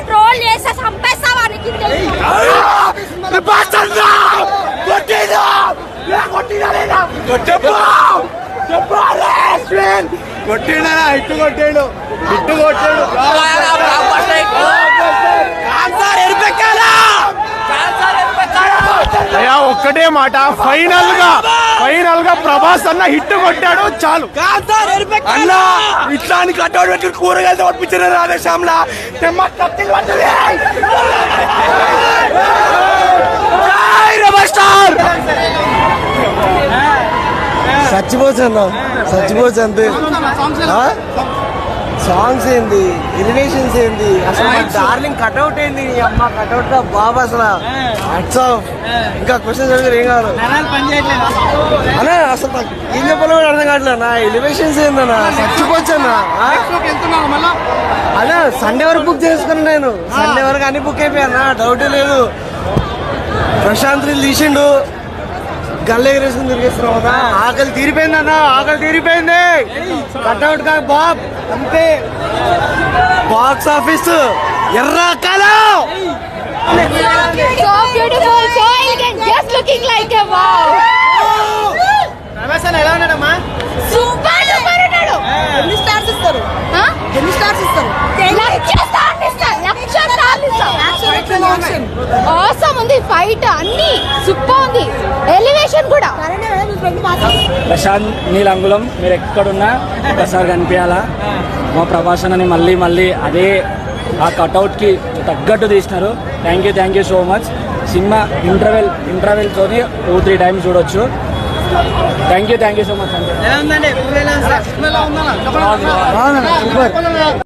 Troll చేస్తే చంపేస్తావానికి ఒక్కటే మాట, ఫైనల్ గా ప్రభాస్ అన్న హిట్ కొట్టాడు చాలు అన్న. ఇట్లాని కట్టౌట్ పెట్టి కూరగాయలు పంపించారు రాధేశ్యామ్లా చచ్చిపోవచ్చు అంతే. సాంగ్స్ ఏంది, ఎలివేషన్స్ ఏంది, అసలు డార్లింగ్ కట్అవుట్ ఏంది, అమ్మ కట్అవుట్ గా బాబా అసలు హ్యాట్స్ ఆఫ్. ఇంకా క్వశ్చన్స్ అడిగారు ఏం కావాలి అన్న, అసలు ఏం చెప్పాలో కూడా అర్థం కావట్లేదు. నా ఎలివేషన్స్ ఏందన్నా, చచ్చిపోవచ్చు అన్న. అదే సండే వరకు బుక్ చేసుకున్నాను నేను, సండే వరకు అన్ని బుక్ అయిపోయాను, డౌటే లేదు. ప్రశాంత్ తీసిండు, గల్ల ఎగరేసుకుని తిరిగేస్తున్నావు కదా. ఆకలి తీరిపోయింది అన్న, ఆకలి తీరిపోయింది. కట్అవుట్ కా బాబ్ అంతే. బాక్స్ ఆఫీస్ ఎర్ర కాలం. ఎలా ఉన్నాడమ్మా? సూపర్ సూపర్ ఉన్నాడు. ఎన్ని స్టార్స్ ఇస్తారు? ఆసమ్ ఉంది, ఫైట్ అన్ని సూపర్ ఉంది, ఎలివేషన్ కూడా. ప్రశాంత్ నీలంగులం, మీరు ఎక్కడున్నా ఒకసారి కనిపించాలా. మా ప్రభాషణని మళ్ళీ అదే ఆ కట్అవుట్కి తగ్గట్టు తీసినారు. Thank you so much. సినిమా ఇంటర్వెల్తోని 2-3 టైమ్స్ చూడొచ్చు. Thank you so much.